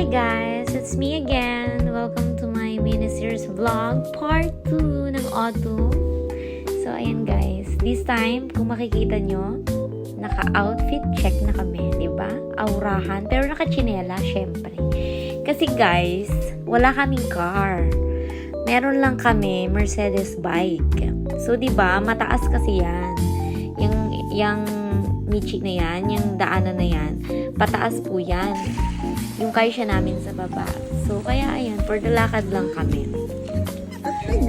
Hi guys! It's me again. Welcome to my mini-series vlog part 2 ng autumn. So ayan guys, this time kung makikita nyo, naka-outfit check na kami, diba? Aurahan, pero naka-chinela syempre. Kasi guys, wala kaming car. Meron lang kami Mercedes bike. So diba, mataas kasi yan. Yung Michi na yan, yung daanan na yan, pataas po yan. Yung kaya namin sa baba. So, kaya ayan, for the lakad lang kami.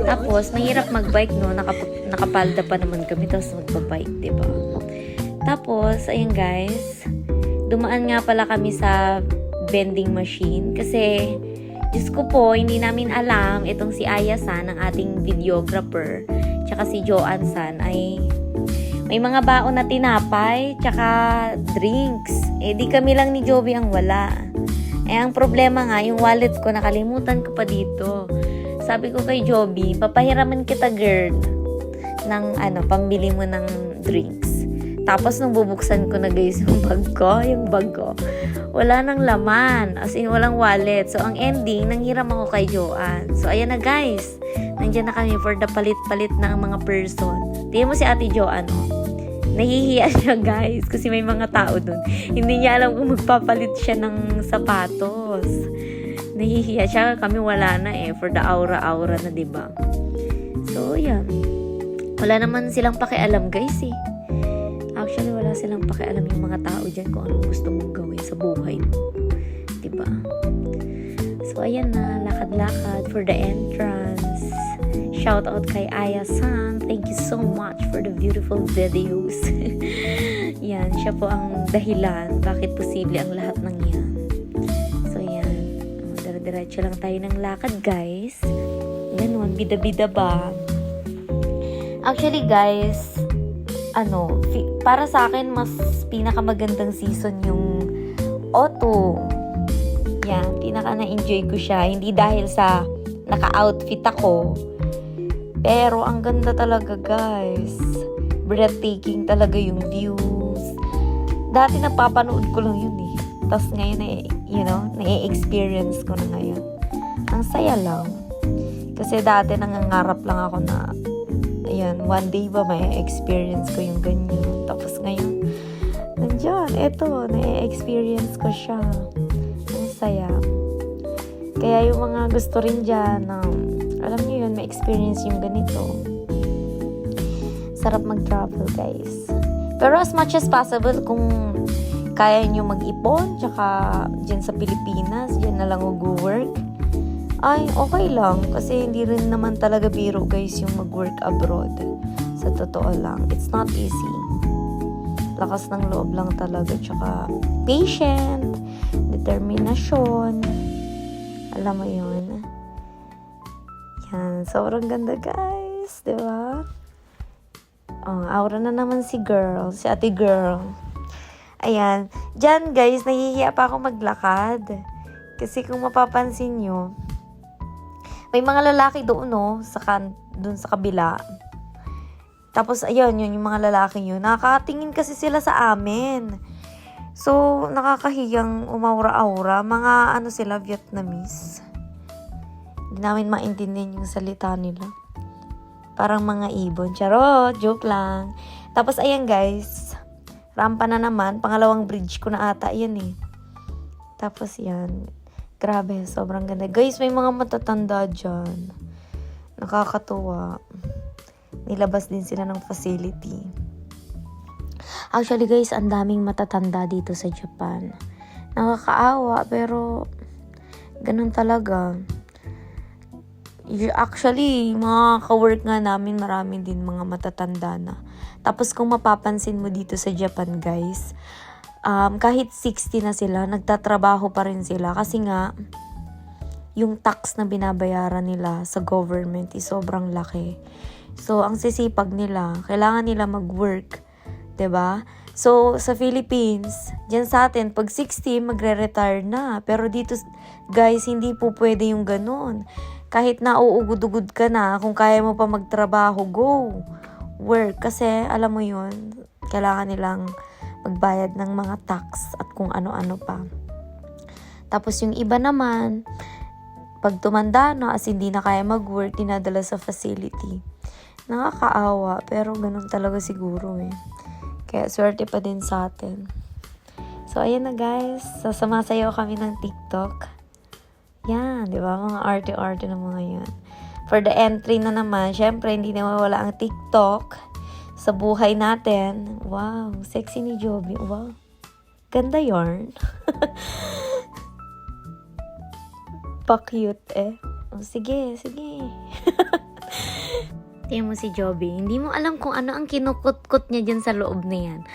Tapos, mahirap magbike, no? Nakapalda pa naman kami, tapos magbabike, diba? Tapos, ayan guys, dumaan nga pala kami sa vending machine. Kasi, Diyos ko po, hindi namin alam, itong si Aya-san, ang ating videographer, tsaka si Joanne-san, ay may mga baon na tinapay, tsaka drinks. Eh, di kami lang ni Joby ang wala. Eh, ang problema nga, yung wallet ko, nakalimutan ko pa dito. Sabi ko kay Joby, papahiraman kita, girl, ng pambili mo ng drinks. Tapos, nung bubuksan ko na guys, yung bag ko, wala nang laman. As in, walang wallet. So, ang ending, nanghiram ako kay Joanne. So, ayan na guys. Nandiyan na kami for the palit-palit ng mga person. Tingnan mo si Ate Joanne, oh. Nahihiya siya guys kasi may mga tao dun. Hindi niya alam kung magpapalit siya ng sapatos. Nahihiya siya, kami wala na for the aura-aura na, diba? So, yan. Wala naman silang pakialam guys Actually, wala silang pakialam yung mga tao dyan kung anong gusto mong gawin sa buhay mo. Diba? So, ayan na. Lakad-lakad for the entrance. Shout out kay Aya-san. Thank you so much for the beautiful videos. Yan, siya po ang dahilan bakit posible ang lahat ng yan. So, yan. Dire-diretso lang tayo ng lakad, guys. Ganon, bida-bida ba? Actually, guys, para sa akin, mas pinakamagandang season yung autumn. Yan, pinaka na-enjoy ko siya. Hindi dahil sa naka-outfit ako, pero ang ganda talaga guys. Breathtaking talaga yung views. Dati napapanood ko lang yun Tapos ngayon na-experience ko na ngayon. Ang saya lang. Kasi dati nangangarap lang ako na one day ba may experience ko yung ganyan. Tapos ngayon, nandiyan, na-experience ko siya. Ang saya. Kaya yung mga gusto rin dyan alam niyo yun, may experience yung ganito. Sarap mag-travel, guys. Pero as much as possible, kung kaya nyo mag-ipon, tsaka dyan sa Pilipinas, dyan na lang mag-work, ay, okay lang. Kasi hindi rin naman talaga biro, guys, yung mag-work abroad. Sa totoo lang. It's not easy. Lakas ng loob lang talaga, tsaka patient, determinasyon. Alam mo yun. Yan, sobrang ganda guys, diba? Aura na naman si ate girl. Ayan, dyan guys, nahihiya pa ako maglakad. Kasi kung mapapansin nyo, may mga lalaki doon, doon sa kabila. Tapos, ayun, yung mga lalaki yun, nakakatingin kasi sila sa amin. So, nakakahiyang umaura-aura. Mga, sila, Vietnamese. Hindi namin maintindihan yung salita nila. Parang mga ibon. Charot, joke lang. Tapos, ayan guys. Rampa na naman. Pangalawang bridge ko na ata yan Tapos, yan. Grabe, sobrang ganda. Guys, may mga matatanda dyan. Nakakatuwa. Nilabas din sila ng facility. Actually, guys, ang daming matatanda dito sa Japan. Nakakaawa, pero ganun talaga. Actually, mga ka-work nga namin, marami din mga matatanda na. Tapos kung mapapansin mo dito sa Japan, guys, kahit 60 na sila, nagtatrabaho pa rin sila. Kasi nga, yung tax na binabayaran nila sa government is sobrang laki. So, ang sisipag nila, kailangan nila mag-work. 'Di ba? So, sa Philippines, dyan sa atin, pag 60, magre-retire na. Pero dito, guys, hindi po pwede yung ganun. Kahit nauugod-ugod ka na, kung kaya mo pa magtrabaho, go. Work. Kasi, alam mo yun, kailangan nilang magbayad ng mga tax at kung ano-ano pa. Tapos yung iba naman, pag tumanda na, as hindi na kaya mag-work, dinadala sa facility. Nakakaawa, pero ganun talaga siguro eh. Kaya swerte pa din sa atin. So, ayan na guys. Sasama-sayaw kami ng TikTok. Yan, di ba? Mga arte-arte na mga yan. For the entry na naman, syempre, hindi na mawala ang TikTok sa buhay natin. Wow, sexy ni Joby. Wow. Ganda yarn. Pa-cute eh. Oh, sige. Tingnan mo si Joby. Hindi mo alam kung ano ang kinukut-kut niya dyan sa loob na yan.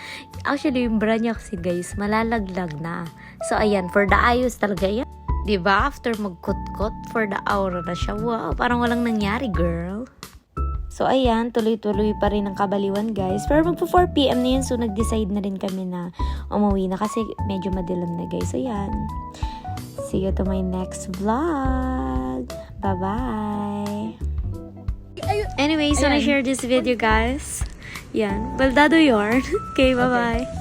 Actually, yung bra niya kasi guys, malalaglag na. So, ayan, for the ayos talaga yan. Diba? After magkut-kut, for the aura na siya. Wow, parang walang nangyari, girl. So, ayan, tuloy-tuloy pa rin ang kabaliwan, guys. Pero magpo 4 p.m. na yun, so nag-decide na rin kami na umuwi na kasi medyo madilim na, guys. So, ayan. See you to my next vlog. Bye-bye. Anyways, so I share this video, guys. Yan. Baldado yarn. Okay, bye-bye.